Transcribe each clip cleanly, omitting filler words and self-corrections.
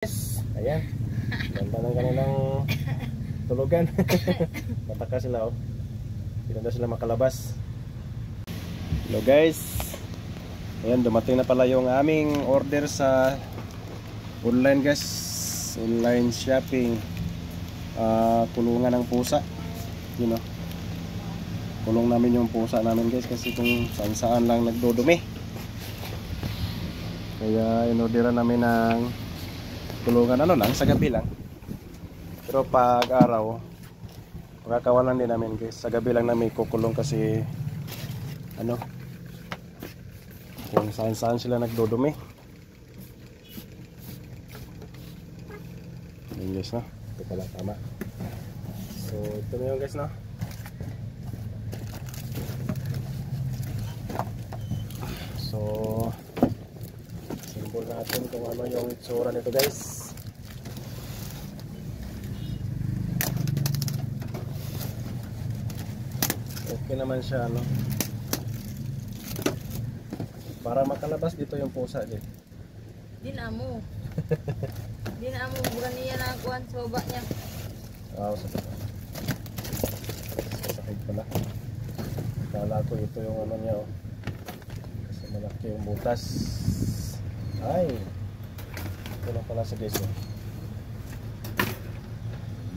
Yes, ayan. Ganda ng kanilang tulugan. Mataka sila oh. Hindi na sila makalabas. Hello guys. Ayan, dumating na pala yung aming order sa online guys. Online shopping. Kulungan ng pusa. You know. Kulong namin yung pusa namin guys kasi kung saan saan lang nagdudumi. Kaya inorderan namin ng kulungan ano lang, sa gabi lang. Pero pag araw makakawalan din namin guys. Sa gabi lang namin kukulong kasi ano, kung saan saan sila nagdudumi. Ayan guys no, ito pala tama. So ito na yun guys no. So simbol natin kung ano yung itsura nito guys. Okay naman siya ano. Para makalabas dito yung pusa din. Di na mo. Di na mo bukan niya na kuan sa baba niya. Sakit pala. Kala ko ito yung ano niya oh. Kasi malaki yung butas. Ay. Ito lang pala sa guys oh.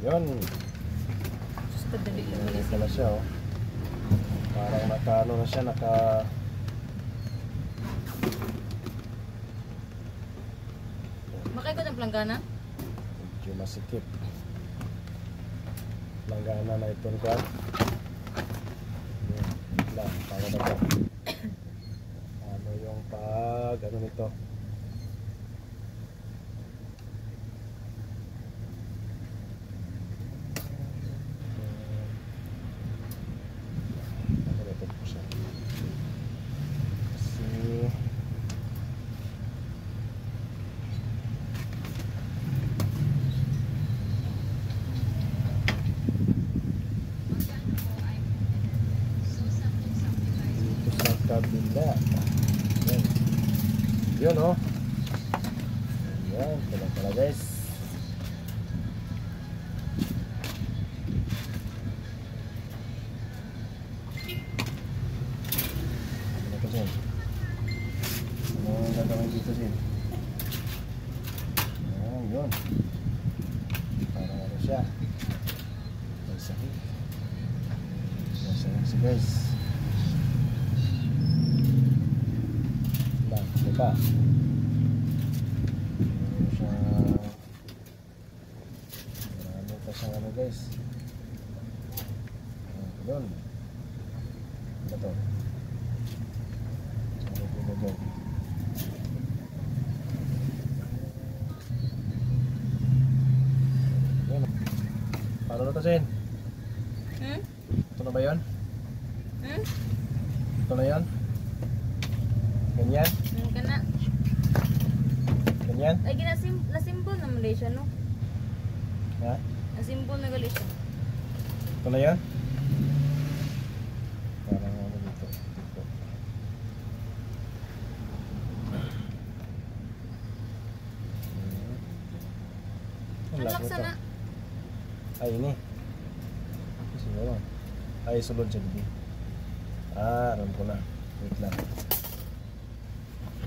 Yun. Gusto dali lang Ito pala siya oh. Parang naka ano na siya, naka makay ko ng planggana? medyo masikip. Langgana na itong kwan. Lang, para na ito. Ano yung pag ano nito? Kabila. Yan. Yun oh. Yan, pala guys. Ano ito sin? Ano ang gagawin dito sin? Yun. Parang ano siya. May sakit. May sakit guys. Pa. Marami pa siyang ano guys. Doon. Ano to? Ano po na dyan? Paano na to Sin? Ito na ba yun? Ito na yun? Ganyan? Kana. Ganyan? Ay na-symbol na Malaysia no? Ha? Na-symbol na Malaysia. Ito na yan? Parang ano dito. Ang laksa na. Ay ini. Siguro. Ay sulod siya dito. Alam ko na. Wait lang.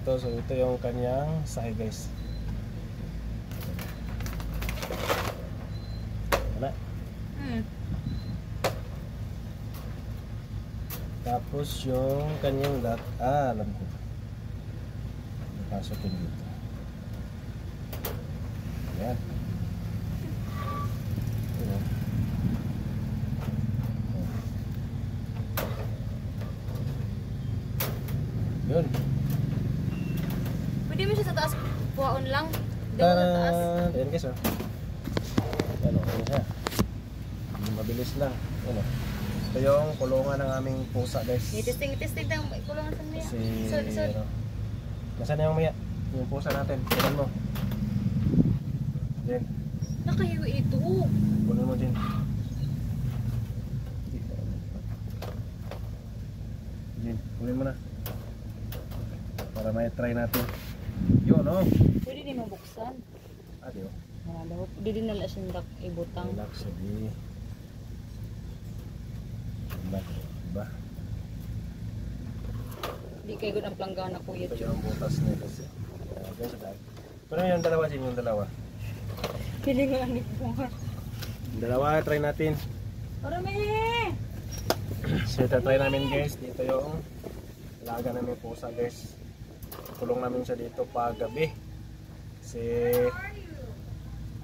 So ito yung kanyang sahi guys. Wala. Tapos yung kanyang lat. Alam ko. Napasok yun dito. Ayan. Yun. Pwede mo siya sa taas puwaon lang. Hindi mo sa taas. Ayan guys oh. Ayan oh, siya. Mabilis lang. Ayan oh. Ito yung kulungan ng aming pusa guys. Testing ng kulungan sa Maya. Kasi ano. Nasaan na yung Maya? Yung pusa natin. Kunin mo. Jen. Nakahiwi ito. Kunin mo Jen. Jen, kunin mo na. Para may try natin. Yun oh. Pwede din mabuksan. At Dili na la sindak ibutang. Relax sabi. Diba? Di kay gud ang planggana kuya. Ito yung butas niya kasi. Ganyan sa daan. Pero yung dalawa din yung dalawa. Pili nga ni ko. Yung dalawa, try natin. Ora me. So ito try namin guys. Dito yung alaga namin pusa guys. Kulong namin siya dito pag gabi. Kasi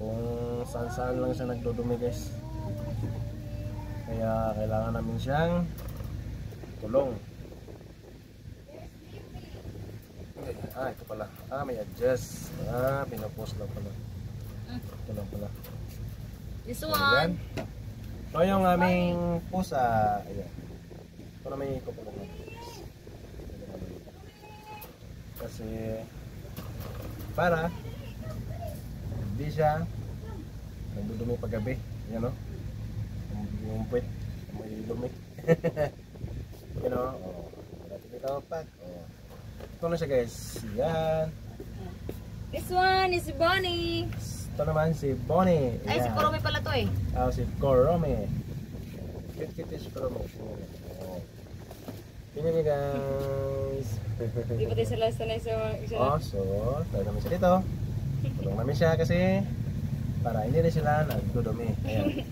kung saan-saan lang siya nagdudumi guys. Kaya kailangan namin siyang kulong. Ito pala. May adjust. Pinapost lang pala. Ito lang pala. This So, one. ito yung aming pusa. Ayan. Ito na may kukulong natin. Kasi para hindi siya nagdudumi paggabi. Yan o. Yung puwet. May dumi. Yan o. Dati ito pag. Ito na siya guys. Yan. This one is Bonnie. Ito naman si Bonnie. Ay, si Kurome pala to eh. Si Kurome. Cute si Kurome. Tingnan niyo guys. Di ba tayo sila sanay sa isa? So, tayo namin siya dito. Tulong namin siya kasi para hindi na sila nagdudumi. Ayan.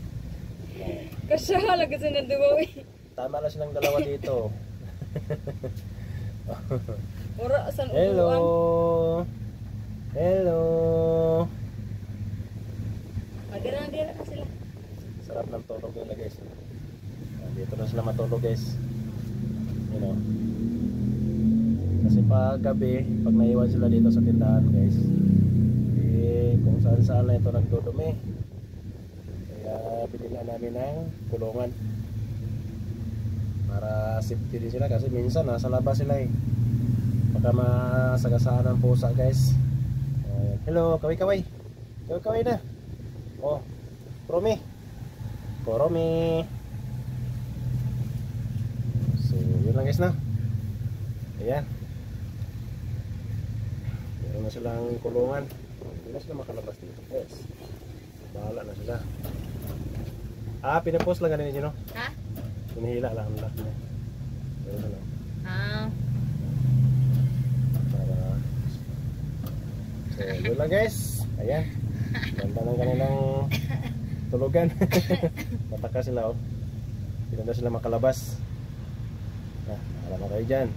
Kasya lagi sa nanduwaw eh. Tama na silang dalawa dito. Ora san Hello. upuan. Hello. Adira ka sila. Sarap ng tulog nila guys. Dito na sila matulog guys. You know. Kasi pag gabi, pag naiwan sila dito sa tindahan guys, kung saan saan na ito nagdudumi. Kaya binila namin ng kulungan para safety din sila kasi minsan nasa labas sila eh. Baka masagasaan ang pusa guys. Hello, kaway-kaway. Kaway-kaway na. Kurome. So, yun lang guys na. Ayan. Meron na silang kulungan. Hindi na sila makalabas dito guys. Bahala na sila. Pinapost lang ganun yun no? Ha? Pinihila lang ang lock niya. Pero na lang. Para so, yun lang guys. Ayan. Ganda ng kanilang tulugan. Mataka sila Hindi na sila makalabas. Alam na kayo dyan.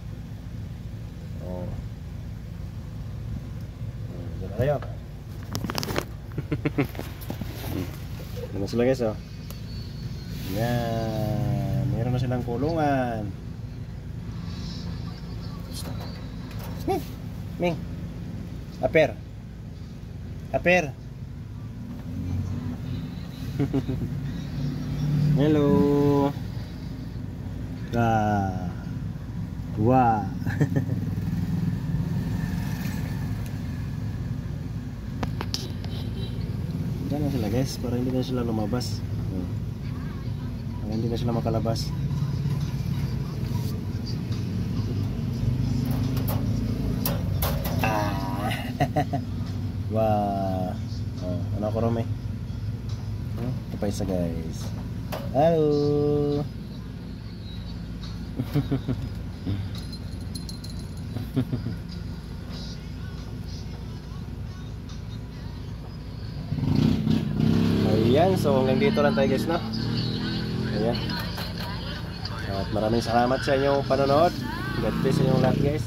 Diyan na kayo. Diyan na sila guys Yan. Meron na silang kulungan. Ming. Aper. Hello. Wah. Diyan na sila guys, para hindi na sila lumabas. Para hindi na sila makalabas. Wah. Ano ako Rome? Ito pa isa guys. Halo. Ayan, so hanggang dito lang tayo guys Ayan. At maraming salamat sa inyong panonood. God bless sa inyong lahat guys.